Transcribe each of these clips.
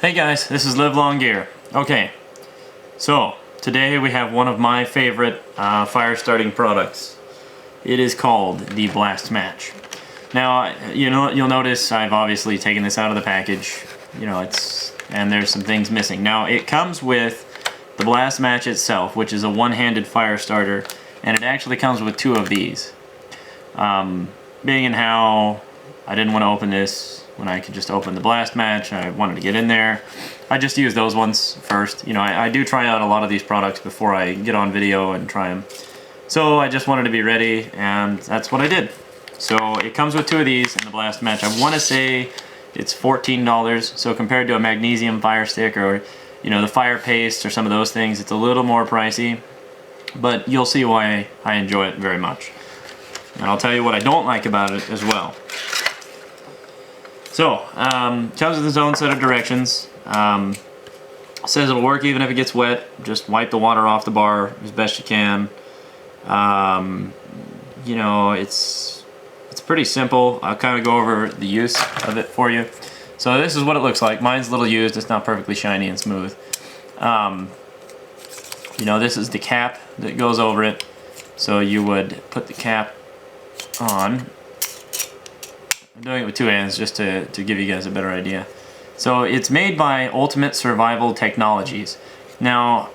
Hey guys, this is LiveLongGear. Okay, so today we have one of my favorite fire starting products. It is called the Blastmatch. Now, you'll notice I've obviously taken this out of the package. And there's some things missing. Now, it comes with the Blastmatch itself, which is a one-handed fire starter, and it actually comes with two of these. Being in how I didn't want to open this when I could just open the Blastmatch, I wanted to get in there. I just use those ones first. I do try out a lot of these products before I get on video and try them. So I just wanted to be ready, and that's what I did. So it comes with two of these in the Blastmatch. I want to say it's $14. So compared to a magnesium fire stick or the fire paste or some of those things, it's a little more pricey. But you'll see why I enjoy it very much. And I'll tell you what I don't like about it as well. So, comes with its own set of directions. Says it'll work even if it gets wet. Just wipe the water off the bar as best you can. It's pretty simple. I'll kind of go over the use of it for you. So this is what it looks like. Mine's a little used. It's not perfectly shiny and smooth. This is the cap that goes over it. So you would put the cap on. I'm doing it with two hands just to give you guys a better idea. So it's made by Ultimate Survival Technologies. Now,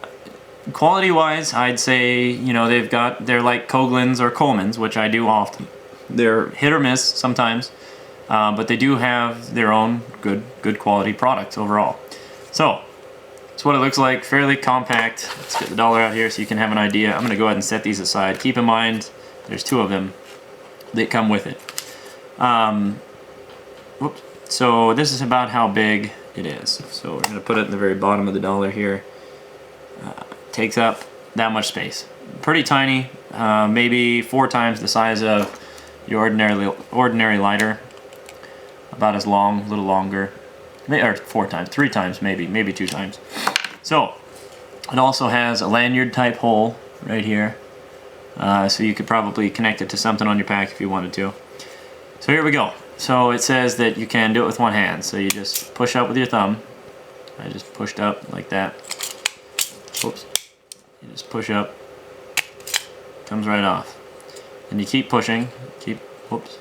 quality-wise, I'd say they're like Coghlan's or Coleman's, which I do often. They're hit or miss sometimes, but they do have their own good quality products overall. So that's what it looks like. Fairly compact. Let's get the dollar out here so you can have an idea. I'm going to go ahead and set these aside. Keep in mind, there's two of them that come with it. Whoops. So this is about how big it is. So we're going to put it in the very bottom of the dollar here. Takes up that much space. Pretty tiny, maybe 4 times the size of your ordinary lighter. About as long, a little longer. Or 4 times, 3 times maybe 2 times. So it also has a lanyard type hole right here. So you could probably connect it to something on your pack if you wanted to. So here we go. So it says that you can do it with one hand. So you just push up with your thumb. I just pushed up like that. Oops. You just push up. Comes right off. And you keep pushing. Keep pushing.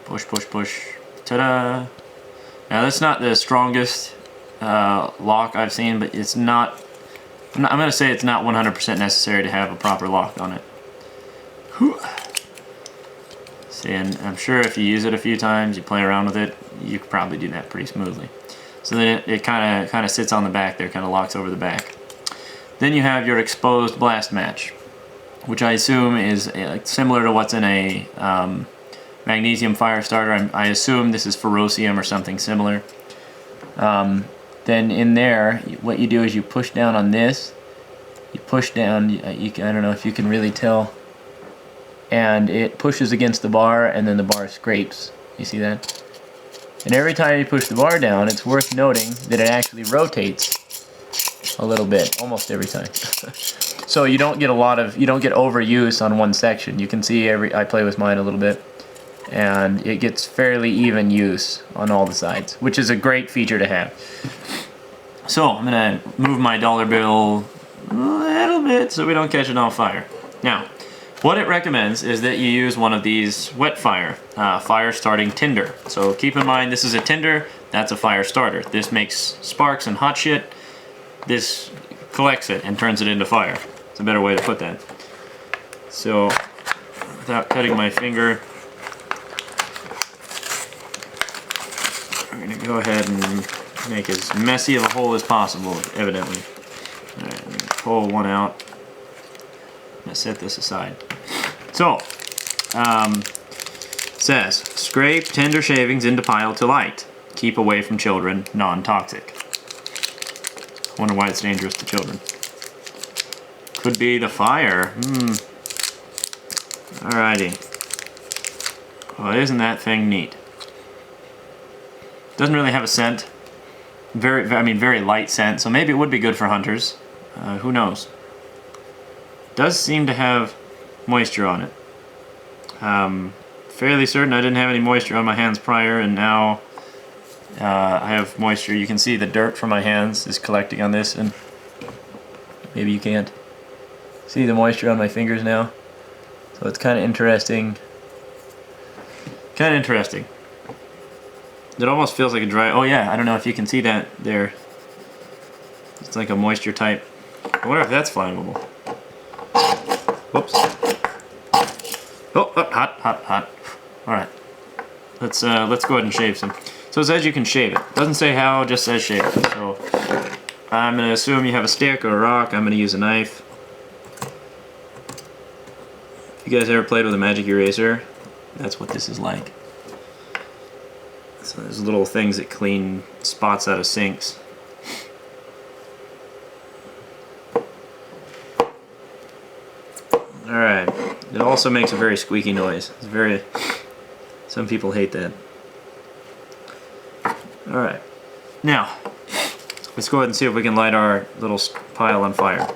Push. Ta-da! Now that's not the strongest lock I've seen, but it's not. I'm going to say it's not 100% necessary to have a proper lock on it. Whew. See, and I'm sure if you use it a few times, you play around with it, you could probably do that pretty smoothly. So then it kind of sits on the back there, kind of locks over the back. Then you have your exposed Blastmatch, which I assume is similar to what's in a magnesium fire starter. I assume this is ferrocium or something similar. Then in there, what you do is you push down on this. You push down. I don't know if you can really tell. And it pushes against the bar, and then the bar scrapes. You see that? And every time you push the bar down, it's worth noting that it actually rotates a little bit, almost every time. So you don't get overuse on one section. You can see I play with mine a little bit, and it gets fairly even use on all the sides, which is a great feature to have. So I'm gonna move my dollar bill a little bit so we don't catch it on fire. Now, what it recommends is that you use one of these wet fire starting tinder. So keep in mind, this is a tinder, that's a fire starter. This makes sparks and hot shit. This collects it and turns it into fire. It's a better way to put that. So without cutting my finger, I'm going to go ahead and make as messy of a hole as possible, evidently. Alright, I'm going to pull one out. I'm going to set this aside. So, says, scrape tender shavings into pile to light. Keep away from children, non-toxic. Wonder why it's dangerous to children. Could be the fire. Alrighty. Well, isn't that thing neat? Doesn't really have a scent. Very light scent, so maybe it would be good for hunters. Who knows? Does seem to have moisture on it. Fairly certain I didn't have any moisture on my hands prior, and now I have moisture. You can see the dirt from my hands is collecting on this, and maybe you can't see the moisture on my fingers now. So it's kind of interesting. Kind of interesting. It almost feels like a dry. Oh yeah, I don't know if you can see that there. It's like a moisture type. I wonder if that's flammable. Whoops. Oh, hot. All right. Let's go ahead and shave some. So it says you can shave it. Doesn't say how, just says shave it. So I'm gonna assume you have a stick or a rock. I'm gonna use a knife. If you guys ever played with a magic eraser, that's what this is like. So there's little things that clean spots out of sinks. Alright. It also makes a very squeaky noise. It's very... Some people hate that. Alright. Now, let's go ahead and see if we can light our little pile on fire.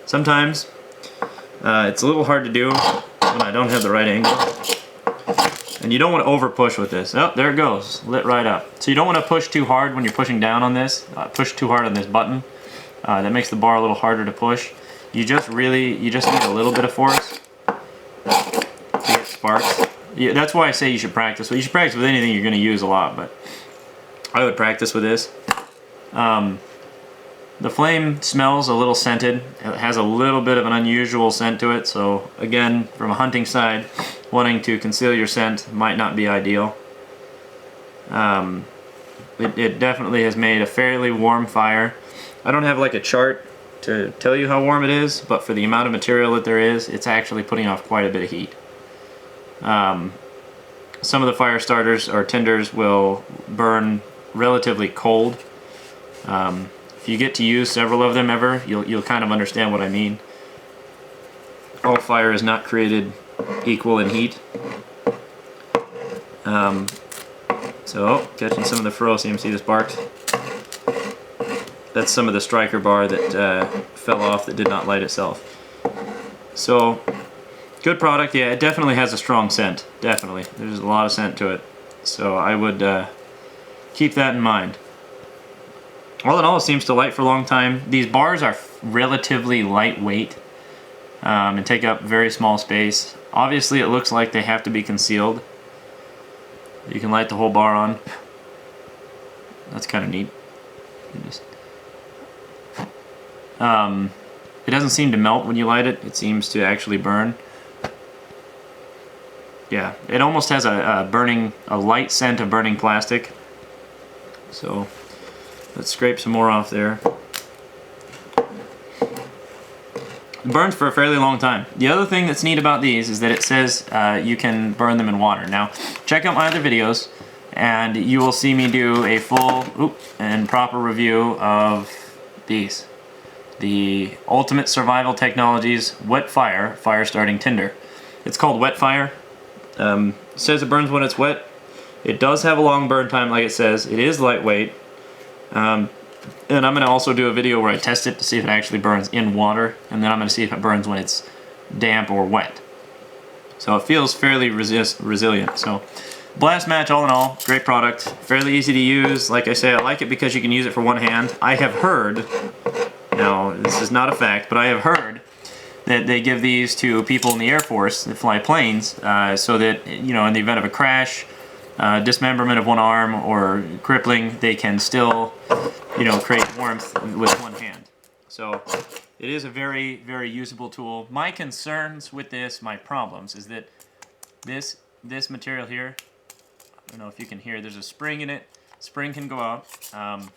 Sometimes it's a little hard to do when I don't have the right angle. And you don't want to over push with this. Oh, there it goes. Lit right up. So you don't want to push too hard when you're pushing down on this. Push too hard on this button. That makes the bar a little harder to push. You just need a little bit of force to get sparks. Yeah, that's why I say you should practice. Well, you should practice with anything you're going to use a lot, but I would practice with this. The flame smells a little scented. It has a little bit of an unusual scent to it, so again, from a hunting side, wanting to conceal your scent might not be ideal. It definitely has made a fairly warm fire. I don't have like a chart to tell you how warm it is, but for the amount of material that there is, it's actually putting off quite a bit of heat. Some of the fire starters or tinders will burn relatively cold. If you get to use several of them ever, you'll kind of understand what I mean. All fire is not created equal in heat. So, catching some of the ferrocium, see the sparks? That's some of the striker bar that fell off that did not light itself. So, good product. Yeah, it definitely has a strong scent. Definitely. There's a lot of scent to it. So I would keep that in mind. All in all, it seems to light for a long time. These bars are relatively lightweight and take up very small space. Obviously, it looks like they have to be concealed. You can light the whole bar on. That's kind of neat. It doesn't seem to melt when you light it. It seems to actually burn. Yeah, it almost has a light scent of burning plastic. So let's scrape some more off there. It burns for a fairly long time. The other thing that's neat about these is that it says you can burn them in water. Now, check out my other videos and you will see me do a full and proper review of these. The Ultimate Survival Technologies Wet Fire Fire Starting Tinder. It's called Wet Fire. It says it burns when it's wet. It does have a long burn time, like it says. It is lightweight. And I'm going to also do a video where I test it to see if it actually burns in water, and then I'm going to see if it burns when it's damp or wet. So it feels fairly resilient. So Blastmatch, all in all, great product. Fairly easy to use. Like I say, I like it because you can use it for one hand. I have heard, now this is not a fact, but I have heard that they give these to people in the Air Force that fly planes so that, you know, in the event of a crash, dismemberment of one arm or crippling, they can still, you know, create warmth with one hand. So it is a very, very usable tool. My concerns with this, my problems, is that this material here, I don't know if you can hear, there's a spring in it. Spring can go out.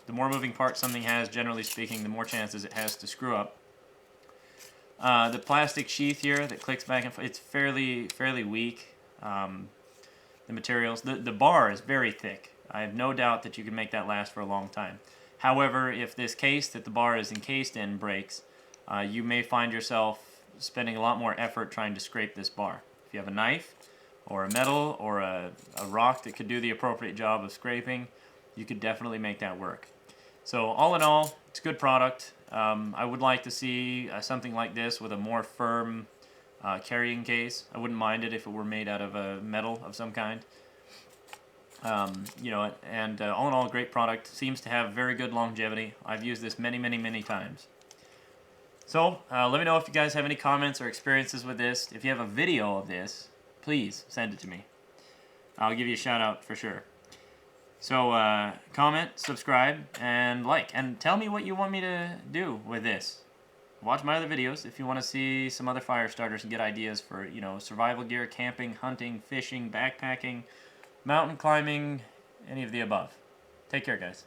The more moving parts something has, generally speaking, the more chances it has to screw up. The plastic sheath here that clicks back and forth, it's fairly weak. The materials, the bar is very thick. I have no doubt that you can make that last for a long time. However, if this case that the bar is encased in breaks, you may find yourself spending a lot more effort trying to scrape this bar. If you have a knife or a metal or a rock that could do the appropriate job of scraping, you could definitely make that work. So all in all, it's a good product. I would like to see something like this with a more firm carrying case. I wouldn't mind it if it were made out of a metal of some kind. You know, and all in all, great product. Seems to have very good longevity. I've used this many times. So, let me know if you guys have any comments or experiences with this. If you have a video of this, please send it to me. I'll give you a shout out for sure. So, comment, subscribe, and like. And tell me what you want me to do with this. Watch my other videos if you want to see some other fire starters and get ideas for, you know, survival gear, camping, hunting, fishing, backpacking, mountain climbing, any of the above. Take care, guys.